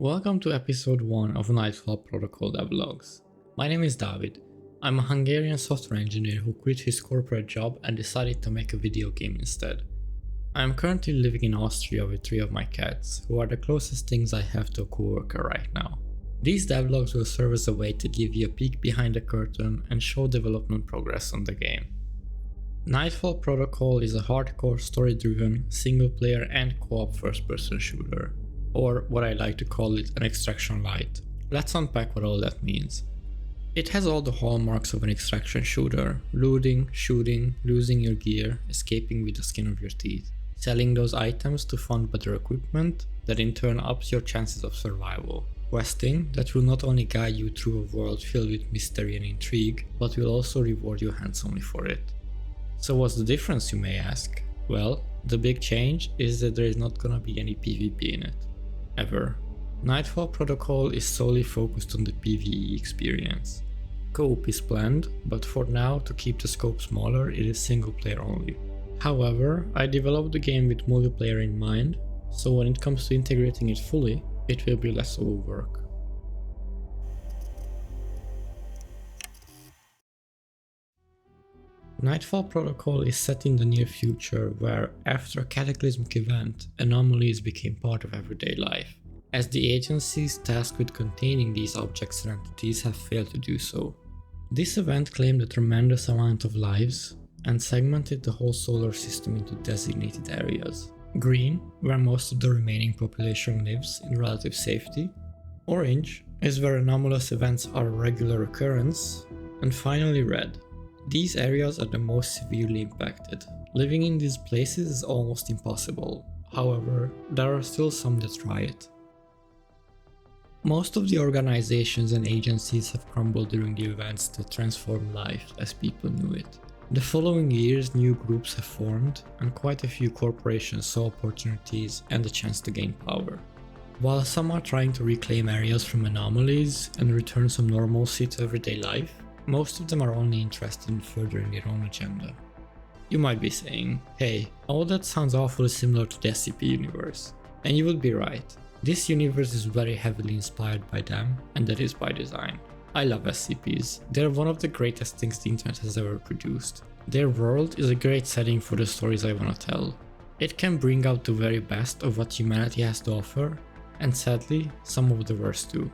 Welcome to episode 1 of Nightfall Protocol devlogs. My name is David. I'm a Hungarian software engineer who quit his corporate job and decided to make a video game instead. I am currently living in Austria with 3 of my cats, who are the closest things I have to a coworker right now. These devlogs will serve as a way to give you a peek behind the curtain and show development progress on the game. Nightfall Protocol is a hardcore story-driven, single-player and co-op first-person shooter, or what I like to call it, an extraction light. Let's unpack what all that means. It has all the hallmarks of an extraction shooter: looting, shooting, losing your gear, escaping with the skin of your teeth, selling those items to fund better equipment that in turn ups your chances of survival, questing that will not only guide you through a world filled with mystery and intrigue, but will also reward you handsomely for it. So what's the difference, you may ask? Well, the big change is that there is not gonna be any PvP in it. Ever. Nightfall Protocol is solely focused on the PvE experience. Co-op is planned, but for now, to keep the scope smaller, it is single player only. However, I developed the game with multiplayer in mind, so when it comes to integrating it fully, it will be less of a work. Nightfall Protocol is set in the near future where, after a cataclysmic event, anomalies became part of everyday life, as the agencies tasked with containing these objects and entities have failed to do so. This event claimed a tremendous amount of lives and segmented the whole solar system into designated areas. Green, where most of the remaining population lives in relative safety. Orange is where anomalous events are a regular occurrence. And finally red. These areas are the most severely impacted. Living in these places is almost impossible. However, there are still some that try it. Most of the organizations and agencies have crumbled during the events that transformed life as people knew it. The following years, new groups have formed, and quite a few corporations saw opportunities and the chance to gain power. While some are trying to reclaim areas from anomalies and return some normalcy to everyday life, most of them are only interested in furthering their own agenda. You might be saying, hey, all that sounds awfully similar to the SCP universe. And you would be right. This universe is very heavily inspired by them, and that is by design. I love SCPs. They're one of the greatest things the internet has ever produced. Their world is a great setting for the stories I want to tell. It can bring out the very best of what humanity has to offer, and sadly, some of the worst too.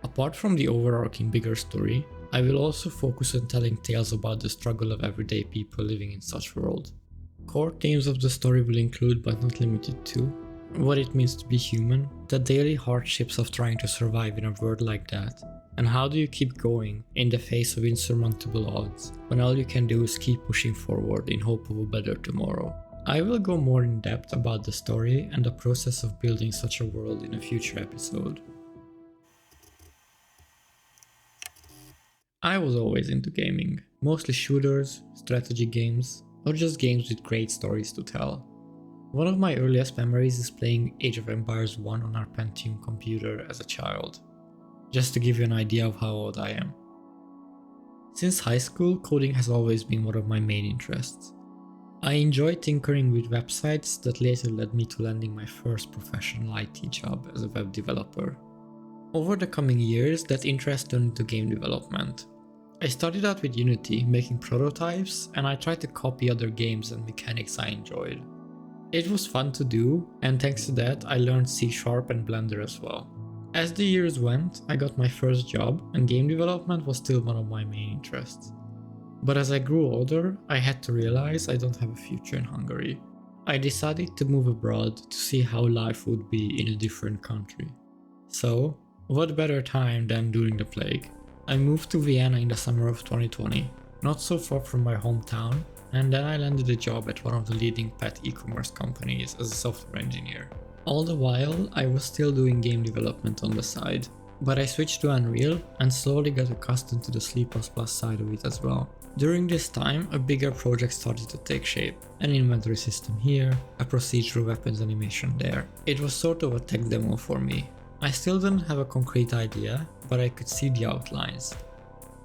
Apart from the overarching bigger story, I will also focus on telling tales about the struggle of everyday people living in such world. Core themes of the story will include, but not limited to, what it means to be human, the daily hardships of trying to survive in a world like that, and how do you keep going in the face of insurmountable odds when all you can do is keep pushing forward in hope of a better tomorrow. I will go more in depth about the story and the process of building such a world in a future episode. I was always into gaming, mostly shooters, strategy games, or just games with great stories to tell. One of my earliest memories is playing Age of Empires 1 on our Pentium computer as a child, just to give you an idea of how old I am. Since high school, coding has always been one of my main interests. I enjoy tinkering with websites that later led me to landing my first professional IT job as a web developer. Over the coming years, that interest turned into game development. I started out with Unity, making prototypes, and I tried to copy other games and mechanics I enjoyed. It was fun to do, and thanks to that, I learned C# and Blender as well. As the years went, I got my first job, and game development was still one of my main interests. But as I grew older, I had to realize I don't have a future in Hungary. I decided to move abroad to see how life would be in a different country. So, what better time than during the plague? I moved to Vienna in the summer of 2020, not so far from my hometown, and then I landed a job at one of the leading pet e-commerce companies as a software engineer. All the while, I was still doing game development on the side, but I switched to Unreal and slowly got accustomed to the C++ side of it as well. During this time, a bigger project started to take shape. An inventory system here, a procedural weapons animation there. It was sort of a tech demo for me. I still didn't have a concrete idea, but I could see the outlines.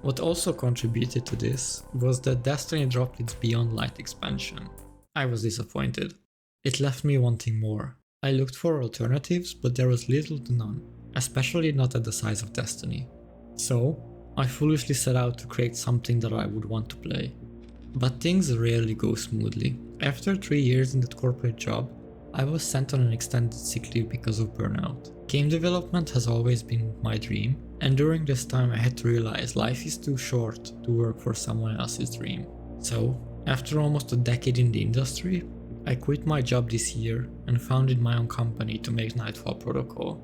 What also contributed to this was that Destiny dropped its Beyond Light expansion. I was disappointed. It left me wanting more. I looked for alternatives, but there was little to none. especially not at the size of Destiny. So, I foolishly set out to create something that I would want to play. But things rarely go smoothly. After 3 years in that corporate job, I was sent on an extended sick leave because of burnout. Game development has always been my dream, and during this time I had to realize life is too short to work for someone else's dream. So, after almost a decade in the industry, I quit my job this year and founded my own company to make Nightfall Protocol.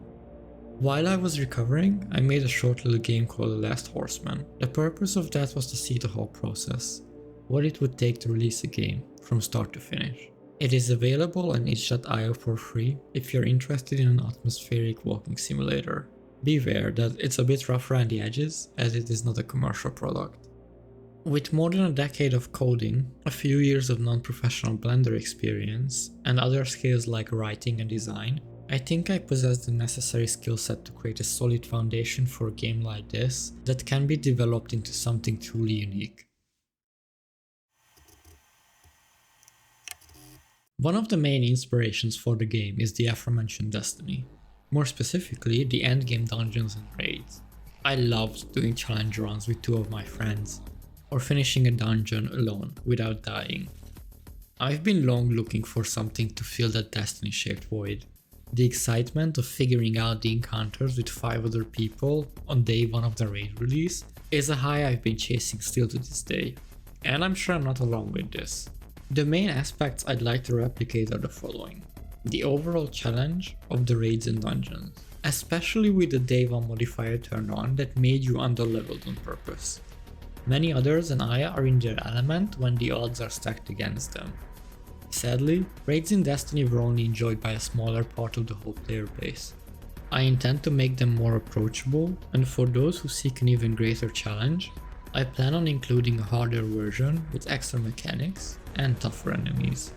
While I was recovering, I made a short little game called The Last Horseman. The purpose of that was to see the whole process, what it would take to release a game from start to finish. It is available on itch.io for free if you're interested in an atmospheric walking simulator. Beware that it's a bit rough around the edges, as it is not a commercial product. With more than a decade of coding, a few years of non-professional Blender experience, and other skills like writing and design, I think I possess the necessary skill set to create a solid foundation for a game like this that can be developed into something truly unique. One of the main inspirations for the game is the aforementioned Destiny. More specifically, the endgame dungeons and raids. I loved doing challenge runs with 2 of my friends, or finishing a dungeon alone without dying. I've been long looking for something to fill that Destiny-shaped void. The excitement of figuring out the encounters with 5 other people on day 1 of the raid release is a high I've been chasing still to this day, and I'm sure I'm not alone with this. The main aspects I'd like to replicate are the following. The overall challenge of the raids and dungeons, especially with the day 1 modifier turned on that made you underleveled on purpose. Many others and I are in their element when the odds are stacked against them. Sadly, raids in Destiny were only enjoyed by a smaller part of the whole player base. I intend to make them more approachable, and for those who seek an even greater challenge, I plan on including a harder version with extra mechanics and tougher enemies.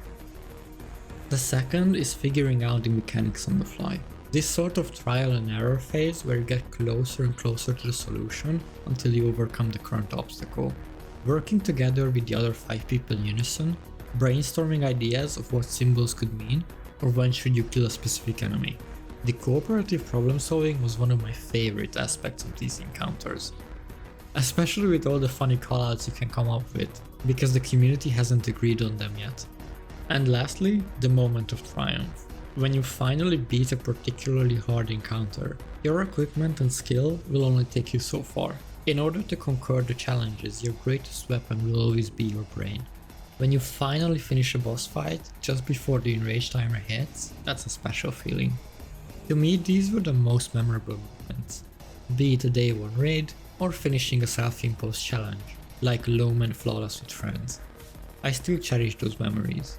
The second is figuring out the mechanics on the fly. This sort of trial and error phase where you get closer and closer to the solution until you overcome the current obstacle. Working together with the other 5 people in unison, brainstorming ideas of what symbols could mean or when should you kill a specific enemy. The cooperative problem solving was one of my favorite aspects of these encounters. Especially with all the funny callouts you can come up with, because the community hasn't agreed on them yet. And lastly, the moment of triumph. When you finally beat a particularly hard encounter, your equipment and skill will only take you so far. In order to conquer the challenges, your greatest weapon will always be your brain. When you finally finish a boss fight, just before the enrage timer hits, that's a special feeling. To me, these were the most memorable moments, be it a day 1 raid, or finishing a self-imposed challenge, like Loam and Flawless with friends. I still cherish those memories.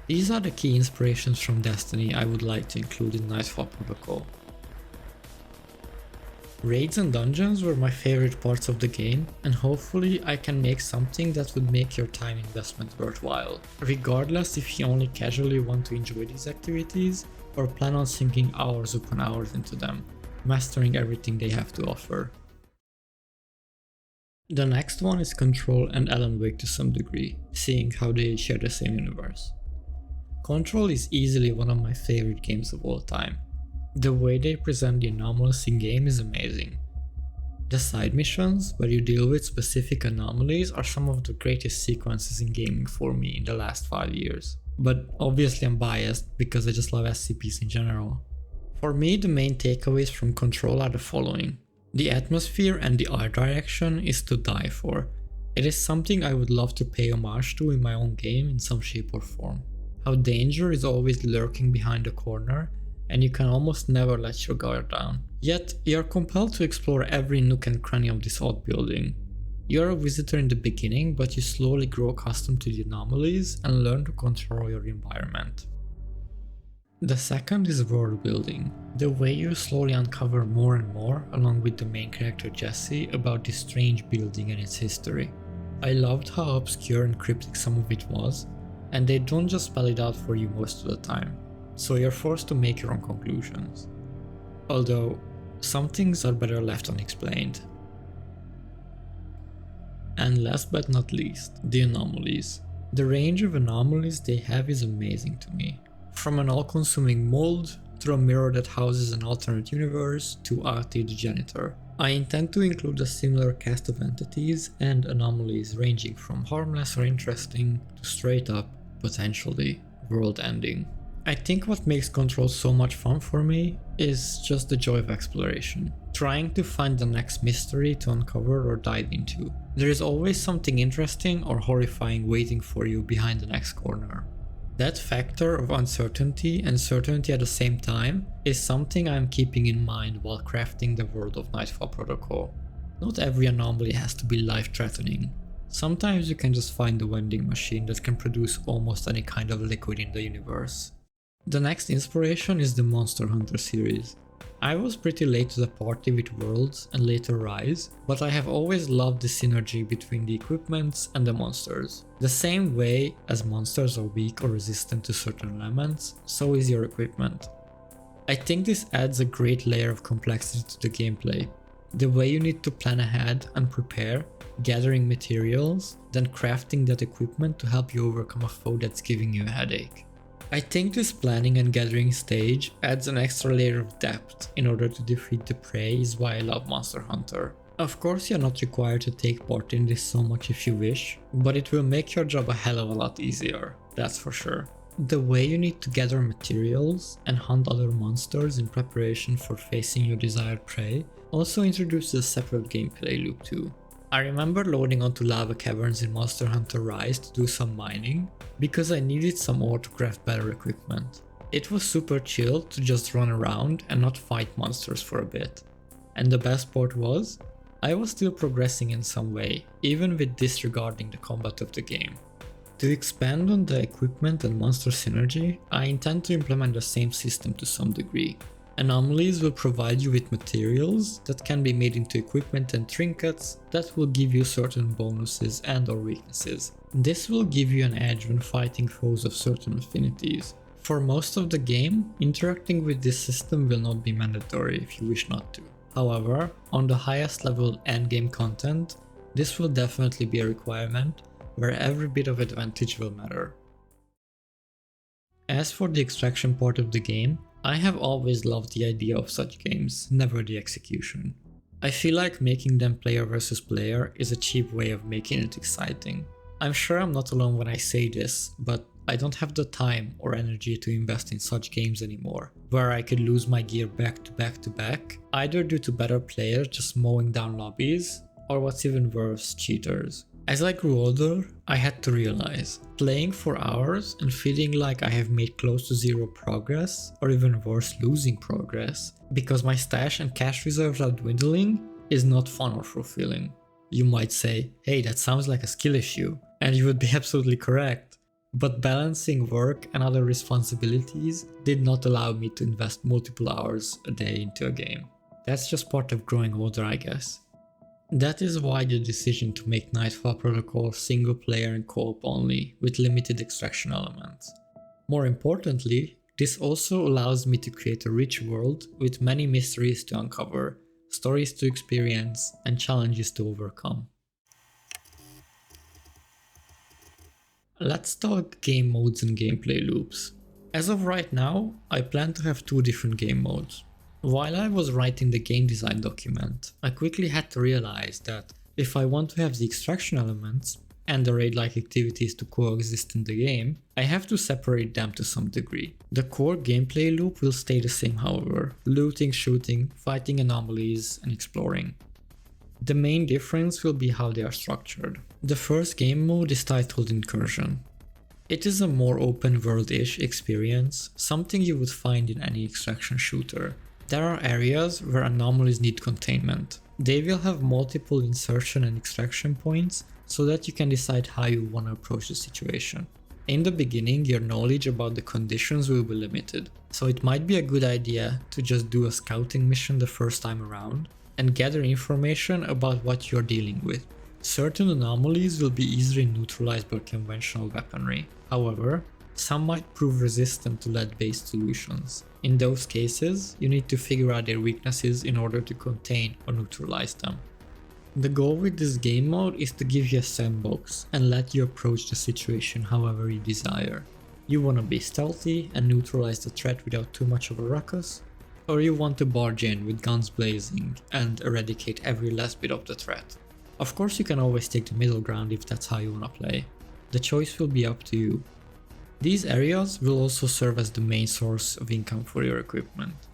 These are the key inspirations from Destiny I would like to include in Nightfall Protocol. Raids and dungeons were my favorite parts of the game, and hopefully I can make something that would make your time investment worthwhile, regardless if you only casually want to enjoy these activities or plan on sinking hours upon hours into them, mastering everything they have to offer. The next one is Control and Alan Wake to some degree, seeing how they share the same universe. Control is easily one of my favorite games of all time. The way they present the anomalies in game is amazing. The side missions, where you deal with specific anomalies, are some of the greatest sequences in gaming for me in the last 5 years. But obviously I'm biased because I just love SCPs in general. For me, the main takeaways from Control are the following. The atmosphere and the art direction is to die for. It is something I would love to pay homage to in my own game in some shape or form. How danger is always lurking behind the corner, and you can almost never let your guard down. Yet, you are compelled to explore every nook and cranny of this odd building. You are a visitor in the beginning, but you slowly grow accustomed to the anomalies and learn to control your environment. The second is world building. The way you slowly uncover more and more, along with the main character Jesse, about this strange building and its history. I loved how obscure and cryptic some of it was, and they don't just spell it out for you most of the time, so you're forced to make your own conclusions. Although, some things are better left unexplained. And last but not least, the anomalies. The range of anomalies they have is amazing to me. From an all-consuming mold, through a mirror that houses an alternate universe to Artie the janitor. I intend to include a similar cast of entities and anomalies ranging from harmless or interesting to straight up, potentially, world-ending. I think what makes Control so much fun for me is just the joy of exploration, trying to find the next mystery to uncover or dive into. There is always something interesting or horrifying waiting for you behind the next corner. That factor of uncertainty and certainty at the same time is something I am keeping in mind while crafting the world of Nightfall Protocol. Not every anomaly has to be life-threatening. Sometimes you can just find a vending machine that can produce almost any kind of liquid in the universe. The next inspiration is the Monster Hunter series. I was pretty late to the party with Worlds and later Rise, but I have always loved the synergy between the equipments and the monsters. The same way as monsters are weak or resistant to certain elements, so is your equipment. I think this adds a great layer of complexity to the gameplay. The way you need to plan ahead and prepare, gathering materials, then crafting that equipment to help you overcome a foe that's giving you a headache. I think this planning and gathering stage adds an extra layer of depth in order to defeat the prey is why I love Monster Hunter. Of course you're not required to take part in this so much if you wish, but it will make your job a hell of a lot easier, that's for sure. The way you need to gather materials and hunt other monsters in preparation for facing your desired prey also introduces a separate gameplay loop too. I remember loading onto lava caverns in Monster Hunter Rise to do some mining, because I needed some ore to craft better equipment. It was super chill to just run around and not fight monsters for a bit. And the best part was, I was still progressing in some way, even with disregarding the combat of the game. To expand on the equipment and monster synergy, I intend to implement the same system to some degree. Anomalies will provide you with materials that can be made into equipment and trinkets that will give you certain bonuses and or weaknesses. This will give you an edge when fighting foes of certain affinities. For most of the game, interacting with this system will not be mandatory if you wish not to. However, on the highest level endgame content, this will definitely be a requirement where every bit of advantage will matter. As for the extraction part of the game, I have always loved the idea of such games, never the execution. I feel like making them player versus player is a cheap way of making it exciting. I'm sure I'm not alone when I say this, but I don't have the time or energy to invest in such games anymore, where I could lose my gear back to back to back, either due to better players just mowing down lobbies, or what's even worse, cheaters. As I grew older, I had to realize, playing for hours and feeling like I have made close to zero progress, or even worse, losing progress, because my stash and cash reserves are dwindling, is not fun or fulfilling. You might say, hey, that sounds like a skill issue, and you would be absolutely correct. But balancing work and other responsibilities did not allow me to invest multiple hours a day into a game. That's just part of growing older, I guess. That is why the decision to make Nightfall Protocol single player and co-op only, with limited extraction elements. More importantly, this also allows me to create a rich world with many mysteries to uncover, stories to experience, and challenges to overcome. Let's talk game modes and gameplay loops. As of right now, I plan to have two different game modes. While I was writing the game design document, I quickly had to realize that if I want to have the extraction elements and the raid-like activities to coexist in the game, I have to separate them to some degree. The core gameplay loop will stay the same however, looting, shooting, fighting anomalies, and exploring. The main difference will be how they are structured. The first game mode is titled Incursion. It is a more open world-ish experience, something you would find in any extraction shooter. There are areas where anomalies need containment. They will have multiple insertion and extraction points so that you can decide how you want to approach the situation. In the beginning, your knowledge about the conditions will be limited, so it might be a good idea to just do a scouting mission the first time around and gather information about what you're dealing with. Certain anomalies will be easily neutralized by conventional weaponry. However, some might prove resistant to lead-based solutions. In those cases, you need to figure out their weaknesses in order to contain or neutralize them. The goal with this game mode is to give you a sandbox and let you approach the situation however you desire. You want to be stealthy and neutralize the threat without too much of a ruckus, or you want to barge in with guns blazing and eradicate every last bit of the threat. Of course you can always take the middle ground if that's how you want to play. The choice will be up to you. These areas will also serve as the main source of income for your equipment.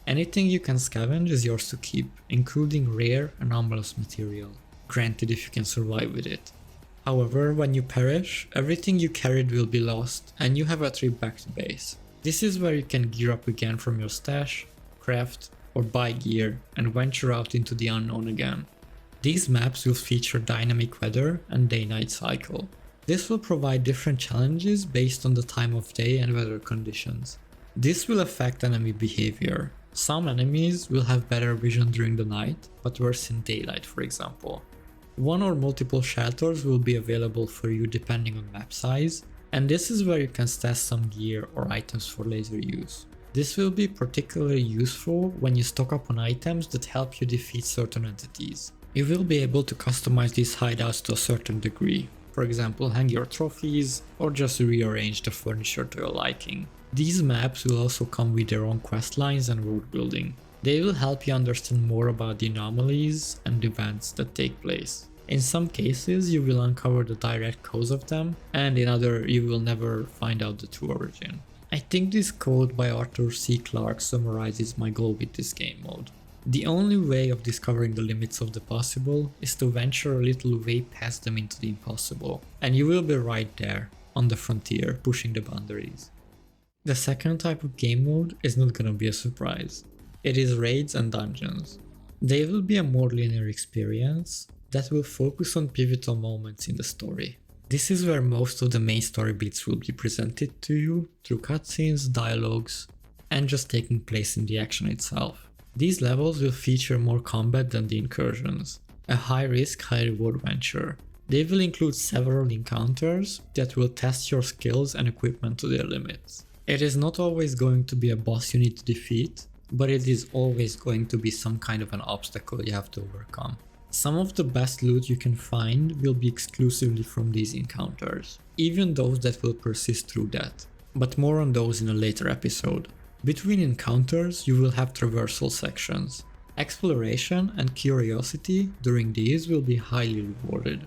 Anything you can scavenge is yours to keep, including rare, anomalous material, granted if you can survive with it. However, when you perish, everything you carried will be lost and you have a trip back to base. This is where you can gear up again from your stash, craft, or buy gear and venture out into the unknown again. These maps will feature dynamic weather and day-night cycle. This will provide different challenges based on the time of day and weather conditions. This will affect enemy behavior. Some enemies will have better vision during the night, but worse in daylight, for example. One or multiple shelters will be available for you depending on map size, and this is where you can stash some gear or items for later use. This will be particularly useful when you stock up on items that help you defeat certain entities. You will be able to customize these hideouts to a certain degree. For example, hang your trophies or just rearrange the furniture to your liking. These maps will also come with their own quest lines and world building. They will help you understand more about the anomalies and events that take place. In some cases you will uncover the direct cause of them, and in other you will never find out the true origin. I think this quote by Arthur C. Clarke summarizes my goal with this game mode. The only way of discovering the limits of the possible is to venture a little way past them into the impossible, and you will be right there, on the frontier, pushing the boundaries. The second type of game mode is not gonna be a surprise. It is raids and dungeons. They will be a more linear experience that will focus on pivotal moments in the story. This is where most of the main story beats will be presented to you through cutscenes, dialogues, and just taking place in the action itself. These levels will feature more combat than the incursions, a high risk, high reward venture. They will include several encounters that will test your skills and equipment to their limits. It is not always going to be a boss you need to defeat, but it is always going to be some kind of an obstacle you have to overcome. Some of the best loot you can find will be exclusively from these encounters, even those that will persist through that, but more on those in a later episode. Between encounters you will have traversal sections. Exploration and curiosity during these will be highly rewarded.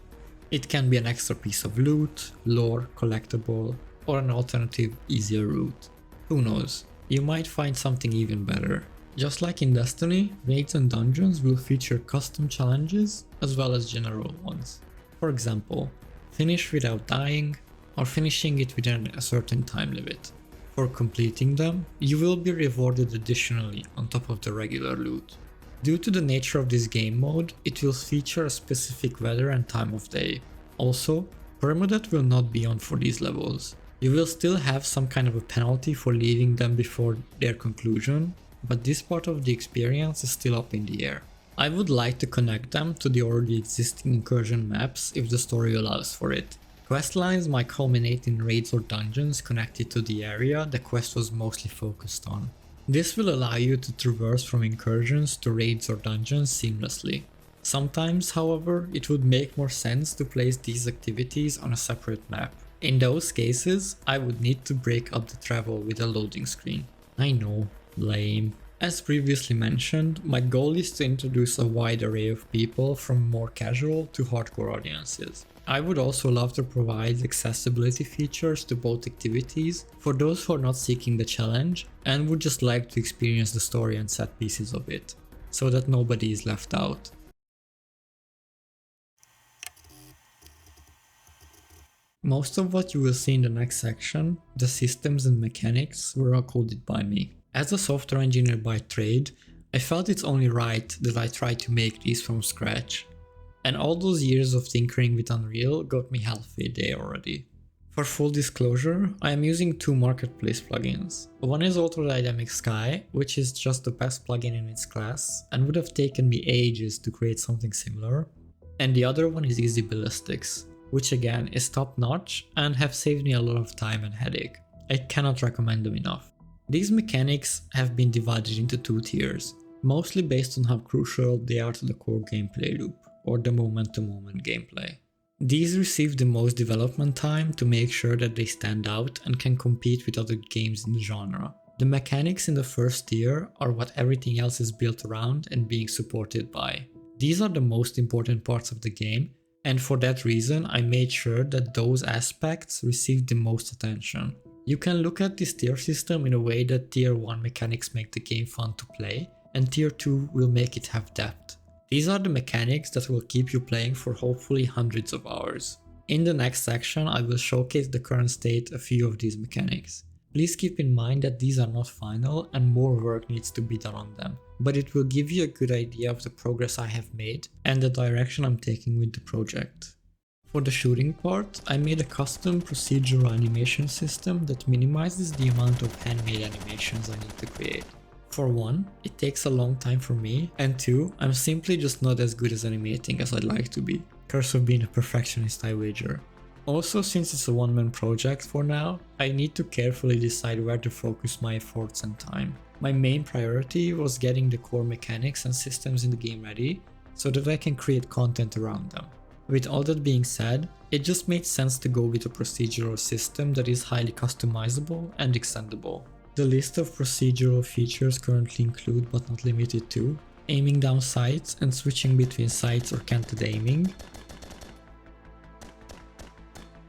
It can be an extra piece of loot, lore, collectible, or an alternative, easier route. Who knows, you might find something even better. Just like in Destiny, raids and dungeons will feature custom challenges as well as general ones. For example, finish without dying, or finishing it within a certain time limit. For completing them, you will be rewarded additionally on top of the regular loot. Due to the nature of this game mode, it will feature a specific weather and time of day. Also, permadeath will not be on for these levels. You will still have some kind of a penalty for leaving them before their conclusion, but this part of the experience is still up in the air. I would like to connect them to the already existing incursion maps if the story allows for it. Questlines might culminate in raids or dungeons connected to the area the quest was mostly focused on. This will allow you to traverse from incursions to raids or dungeons seamlessly. Sometimes, however, it would make more sense to place these activities on a separate map. In those cases, I would need to break up the travel with a loading screen. I know, lame. As previously mentioned, my goal is to introduce a wide array of people from more casual to hardcore audiences. I would also love to provide accessibility features to both activities for those who are not seeking the challenge and would just like to experience the story and set pieces of it, so that nobody is left out. Most of what you will see in the next section, the systems and mechanics, were all coded by me. As a software engineer by trade, I felt it's only right that I try to make these from scratch. And all those years of tinkering with Unreal got me halfway there already. For full disclosure, I am using two marketplace plugins. One is Autodynamic Sky, which is just the best plugin in its class and would have taken me ages to create something similar. And the other one is Easy Ballistics, which again is top notch and have saved me a lot of time and headache. I cannot recommend them enough. These mechanics have been divided into two tiers, mostly based on how crucial they are to the core gameplay loop, or the moment-to-moment gameplay. These receive the most development time to make sure that they stand out and can compete with other games in the genre. The mechanics in the first tier are what everything else is built around and being supported by. These are the most important parts of the game, and for that reason I made sure that those aspects received the most attention. You can look at this tier system in a way that tier 1 mechanics make the game fun to play, and tier 2 will make it have depth. These are the mechanics that will keep you playing for hopefully hundreds of hours. In the next section I will showcase the current state of a few of these mechanics. Please keep in mind that these are not final and more work needs to be done on them, but it will give you a good idea of the progress I have made and the direction I'm taking with the project. For the shooting part, I made a custom procedural animation system that minimizes the amount of handmade animations I need to create. For one, it takes a long time for me, and two, I'm simply just not as good as animating as I'd like to be. Curse of being a perfectionist, I wager. Also, since it's a one-man project for now, I need to carefully decide where to focus my efforts and time. My main priority was getting the core mechanics and systems in the game ready, so that I can create content around them. With all that being said, it just made sense to go with a procedural system that is highly customizable and extendable. The list of procedural features currently include, but not limited to, aiming down sights and switching between sights or canted aiming.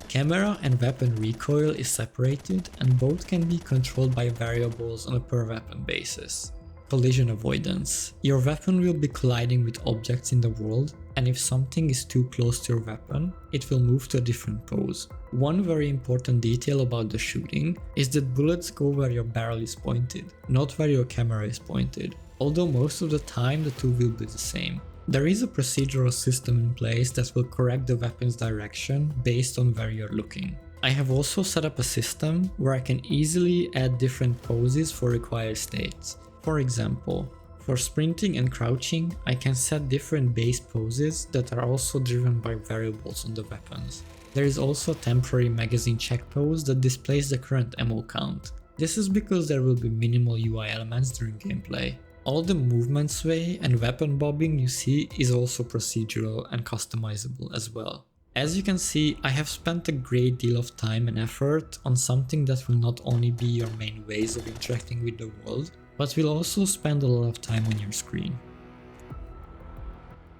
Camera and weapon recoil is separated and both can be controlled by variables on a per weapon basis. Collision avoidance. Your weapon will be colliding with objects in the world, and if something is too close to your weapon, it will move to a different pose. One very important detail about the shooting is that bullets go where your barrel is pointed, not where your camera is pointed, although most of the time the two will be the same. There is a procedural system in place that will correct the weapon's direction based on where you're looking. I have also set up a system where I can easily add different poses for required states. For example, for sprinting and crouching, I can set different base poses that are also driven by variables on the weapons. There is also a temporary magazine check pose that displays the current ammo count. This is because there will be minimal UI elements during gameplay. All the movement sway and weapon bobbing you see is also procedural and customizable as well. As you can see, I have spent a great deal of time and effort on something that will not only be your main ways of interacting with the world, but will also spend a lot of time on your screen.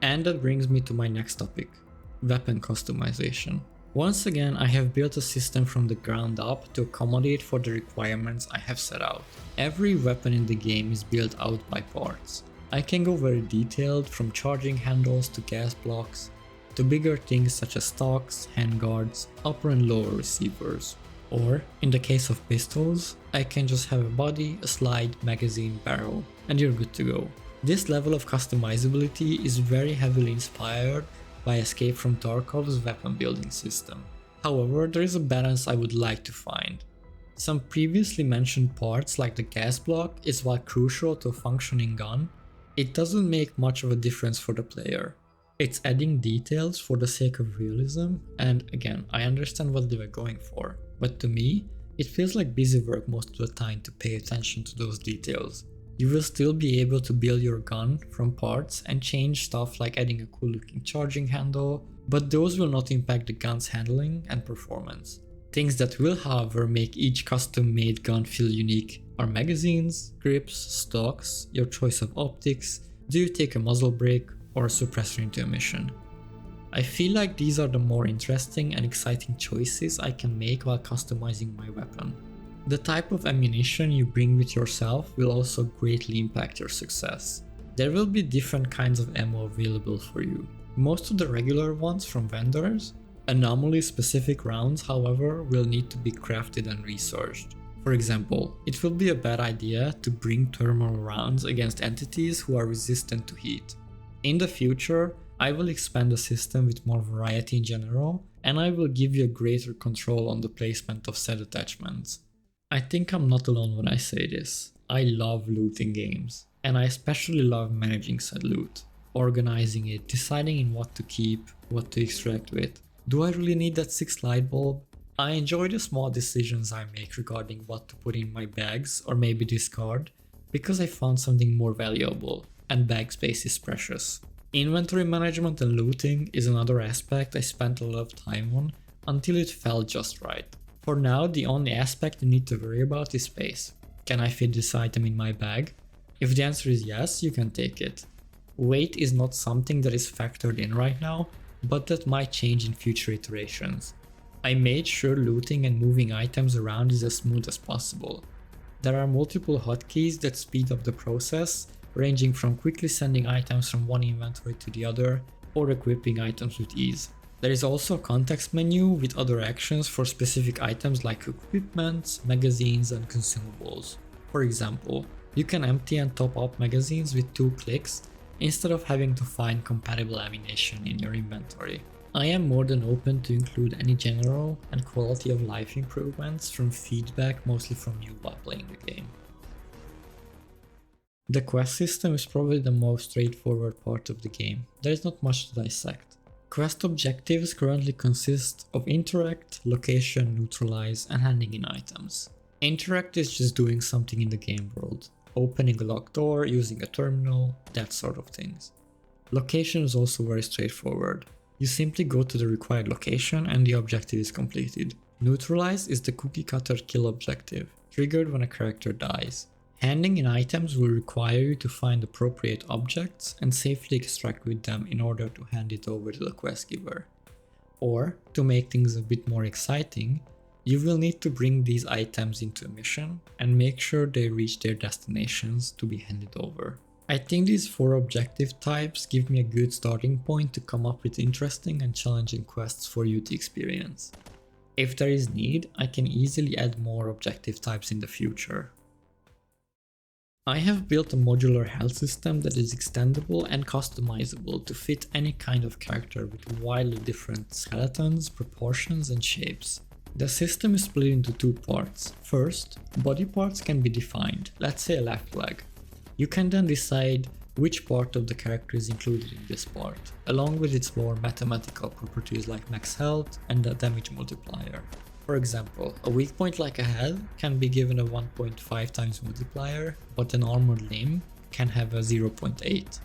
And that brings me to my next topic, weapon customization. Once again, I have built a system from the ground up to accommodate for the requirements I have set out. Every weapon in the game is built out by parts. I can go very detailed, from charging handles to gas blocks, to bigger things such as stocks, handguards, upper and lower receivers. Or, in the case of pistols, I can just have a body, a slide, magazine, barrel, and you're good to go. This level of customizability is very heavily inspired by Escape from Tarkov's weapon building system. However, there is a balance I would like to find. Some previously mentioned parts like the gas block is while crucial to a functioning gun, it doesn't make much of a difference for the player. It's adding details for the sake of realism, and again, I understand what they were going for, but to me, it feels like busy work most of the time to pay attention to those details. You will still be able to build your gun from parts and change stuff like adding a cool looking charging handle, but those will not impact the gun's handling and performance. Things that will, however, make each custom made gun feel unique are magazines, grips, stocks, your choice of optics, do you take a muzzle brake or a suppressor into a mission. I feel like these are the more interesting and exciting choices I can make while customizing my weapon. The type of ammunition you bring with yourself will also greatly impact your success. There will be different kinds of ammo available for you. Most of the regular ones from vendors. Anomaly specific rounds, however, will need to be crafted and researched. For example, it will be a bad idea to bring thermal rounds against entities who are resistant to heat. In the future, I will expand the system with more variety in general, and I will give you a greater control on the placement of said attachments. I think I'm not alone when I say this. I love looting games, and I especially love managing said loot, organizing it, deciding in what to keep, what to extract with. Do I really need that 6th light bulb? I enjoy the small decisions I make regarding what to put in my bags or maybe discard, because I found something more valuable, and bag space is precious. Inventory management and looting is another aspect I spent a lot of time on until it felt just right. For now, the only aspect you need to worry about is space. Can I fit this item in my bag? If the answer is yes, you can take it. Weight is not something that is factored in right now, but that might change in future iterations. I made sure looting and moving items around is as smooth as possible. There are multiple hotkeys that speed up the process, ranging from quickly sending items from one inventory to the other, or equipping items with ease. There is also a context menu with other actions for specific items like equipment, magazines, and consumables. For example, you can empty and top up magazines with 2 clicks instead of having to find compatible ammunition in your inventory. I am more than open to include any general and quality of life improvements from feedback mostly from you while playing the game. The quest system is probably the most straightforward part of the game. There is not much to dissect. Quest objectives currently consist of interact, location, neutralize, and handing in items. Interact is just doing something in the game world, opening a locked door, using a terminal, that sort of things. Location is also very straightforward. You simply go to the required location and the objective is completed. Neutralize is the cookie cutter kill objective, triggered when a character dies. Handing in items will require you to find appropriate objects and safely extract with them in order to hand it over to the quest giver. Or, to make things a bit more exciting, you will need to bring these items into a mission and make sure they reach their destinations to be handed over. I think these 4 objective types give me a good starting point to come up with interesting and challenging quests for you to experience. If there is need, I can easily add more objective types in the future. I have built a modular health system that is extendable and customizable to fit any kind of character with wildly different skeletons, proportions, and shapes. The system is split into 2 parts. First, body parts can be defined, let's say a left leg. You can then decide which part of the character is included in this part, along with its more mathematical properties like max health and the damage multiplier. For example, a weak point like a head can be given a 1.5 times multiplier, but an armored limb can have a 0.8.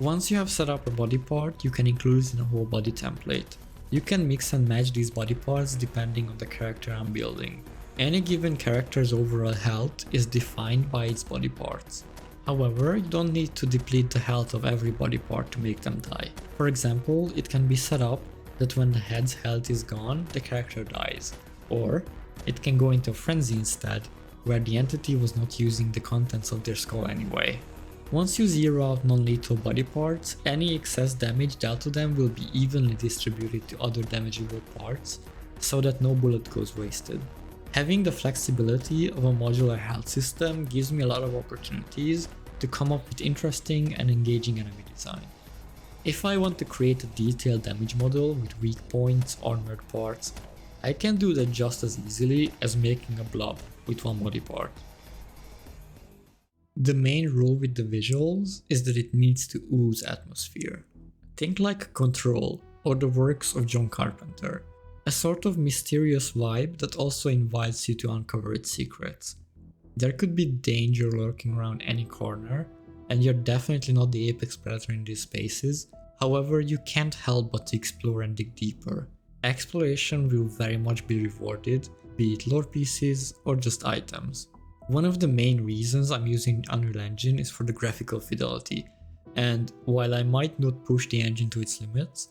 Once you have set up a body part, you can include it in a whole body template. You can mix and match these body parts depending on the character I'm building. Any given character's overall health is defined by its body parts. However, you don't need to deplete the health of every body part to make them die. For example, it can be set up that when the head's health is gone, the character dies. Or it can go into a frenzy instead, where the entity was not using the contents of their skull anyway. Once you zero out non-lethal body parts, any excess damage dealt to them will be evenly distributed to other damageable parts, so that no bullet goes wasted. Having the flexibility of a modular health system gives me a lot of opportunities to come up with interesting and engaging enemy design. If I want to create a detailed damage model with weak points, armored parts, I can do that just as easily as making a blob with one body part. The main rule with the visuals is that it needs to ooze atmosphere. Think like Control or the works of John Carpenter. A sort of mysterious vibe that also invites you to uncover its secrets. There could be danger lurking around any corner, and you're definitely not the apex predator in these spaces. However, you can't help but to explore and dig deeper. Exploration will very much be rewarded, be it lore pieces or just items. One of the main reasons I'm using Unreal Engine is for the graphical fidelity, and while I might not push the engine to its limits,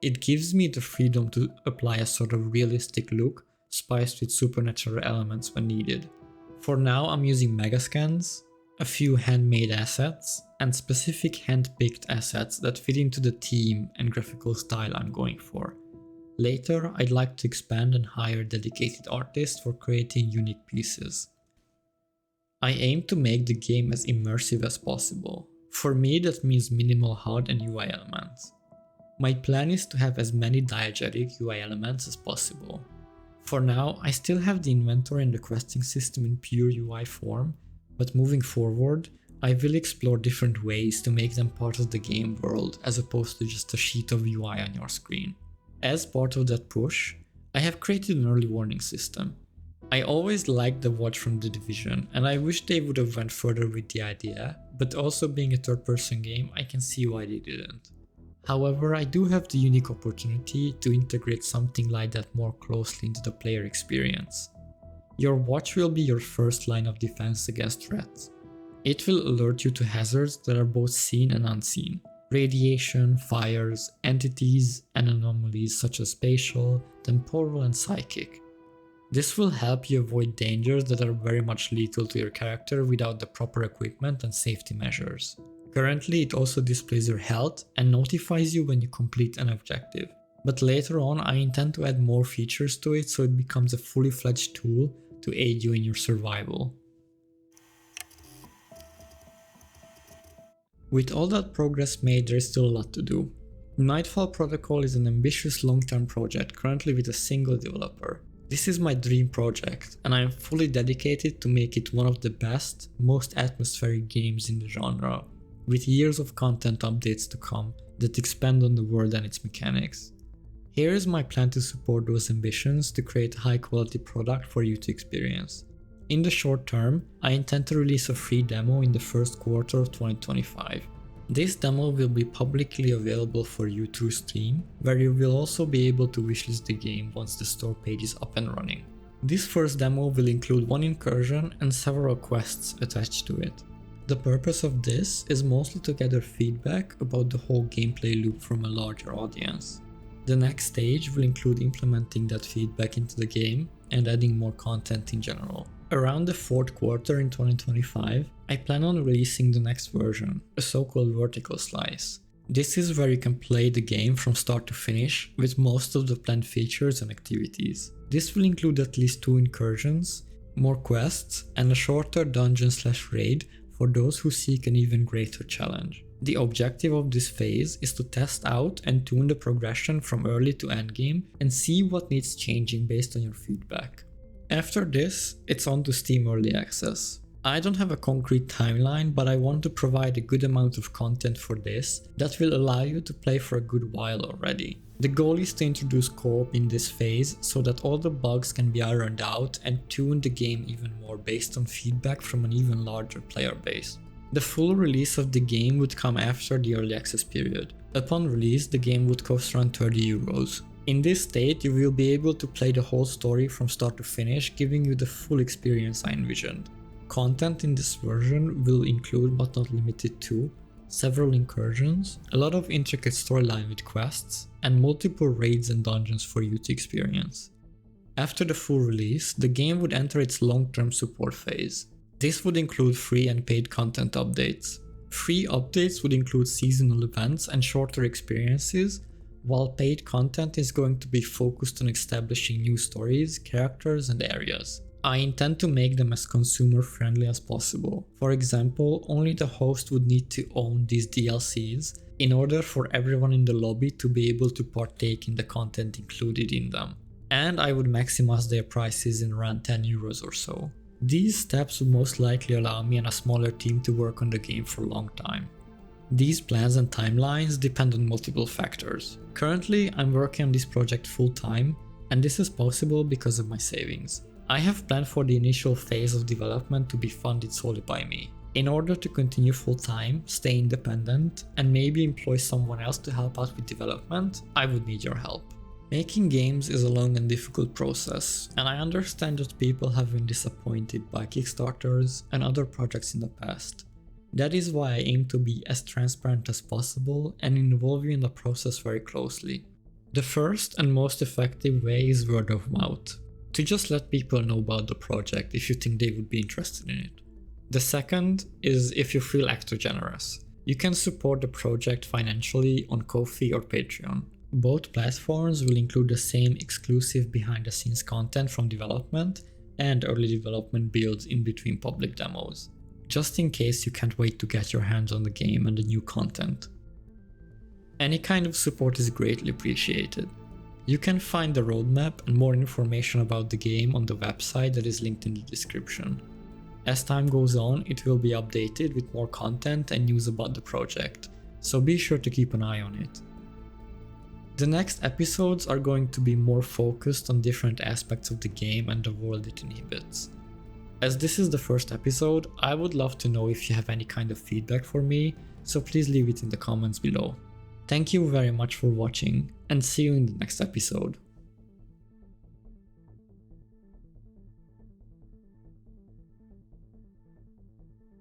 it gives me the freedom to apply a sort of realistic look spiced with supernatural elements when needed. For now, I'm using megascans, a few handmade assets, and specific hand-picked assets that fit into the theme and graphical style I'm going for. Later, I'd like to expand and hire dedicated artists for creating unique pieces. I aim to make the game as immersive as possible. For me, that means minimal HUD and UI elements. My plan is to have as many diegetic UI elements as possible. For now, I still have the inventory and the questing system in pure UI form, but moving forward, I will explore different ways to make them part of the game world as opposed to just a sheet of UI on your screen. As part of that push, I have created an early warning system. I always liked the watch from The Division, and I wish they would have went further with the idea, but also being a third-person game, I can see why they didn't. However, I do have the unique opportunity to integrate something like that more closely into the player experience. Your watch will be your first line of defense against threats. It will alert you to hazards that are both seen and unseen. Radiation, fires, entities, and anomalies such as spatial, temporal, and psychic. This will help you avoid dangers that are very much lethal to your character without the proper equipment and safety measures. Currently, it also displays your health and notifies you when you complete an objective. But later on, I intend to add more features to it so it becomes a fully fledged tool to aid you in your survival. With all that progress made, there is still a lot to do. Nightfall Protocol is an ambitious long-term project currently with a single developer. This is my dream project, and I am fully dedicated to make it one of the best, most atmospheric games in the genre, with years of content updates to come that expand on the world and its mechanics. Here is my plan to support those ambitions to create a high-quality product for you to experience. In the short term, I intend to release a free demo in the first quarter of 2025. This demo will be publicly available for you through Steam, where you will also be able to wishlist the game once the store page is up and running. This first demo will include one incursion and several quests attached to it. The purpose of this is mostly to gather feedback about the whole gameplay loop from a larger audience. The next stage will include implementing that feedback into the game and adding more content in general. Around the fourth quarter in 2025, I plan on releasing the next version, a so-called vertical slice. This is where you can play the game from start to finish with most of the planned features and activities. This will include at least 2 incursions, more quests, and a shorter dungeon/raid for those who seek an even greater challenge. The objective of this phase is to test out and tune the progression from early to endgame and see what needs changing based on your feedback. After this, it's on to Steam Early Access. I don't have a concrete timeline, but I want to provide a good amount of content for this that will allow you to play for a good while already. The goal is to introduce co-op in this phase so that all the bugs can be ironed out and tune the game even more based on feedback from an even larger player base. The full release of the game would come after the early access period. Upon release, the game would cost around €30. In this state, you will be able to play the whole story from start to finish, giving you the full experience I envisioned. Content in this version will include, but not limited to, several incursions, a lot of intricate storyline with quests, and multiple raids and dungeons for you to experience. After the full release, the game would enter its long-term support phase. This would include free and paid content updates. Free updates would include seasonal events and shorter experiences, while paid content is going to be focused on establishing new stories, characters, and areas. I intend to make them as consumer friendly as possible. For example, only the host would need to own these DLCs in order for everyone in the lobby to be able to partake in the content included in them. And I would maximize their prices in around €10 or so. These steps would most likely allow me and a smaller team to work on the game for a long time. These plans and timelines depend on multiple factors. Currently, I'm working on this project full time, and this is possible because of my savings. I have planned for the initial phase of development to be funded solely by me. In order to continue full time, stay independent, and maybe employ someone else to help out with development, I would need your help. Making games is a long and difficult process, and I understand that people have been disappointed by Kickstarters and other projects in the past. That is why I aim to be as transparent as possible and involve you in the process very closely. The first and most effective way is word of mouth, to just let people know about the project if you think they would be interested in it. The second is if you feel extra generous. You can support the project financially on Ko-fi or Patreon. Both platforms will include the same exclusive behind the scenes content from development and early development builds in between public demos, just in case you can't wait to get your hands on the game and the new content. Any kind of support is greatly appreciated. You can find the roadmap and more information about the game on the website that is linked in the description. As time goes on, it will be updated with more content and news about the project, so be sure to keep an eye on it. The next episodes are going to be more focused on different aspects of the game and the world it inhabits. As this is the first episode, I would love to know if you have any kind of feedback for me, so please leave it in the comments below. Thank you very much for watching, and see you in the next episode.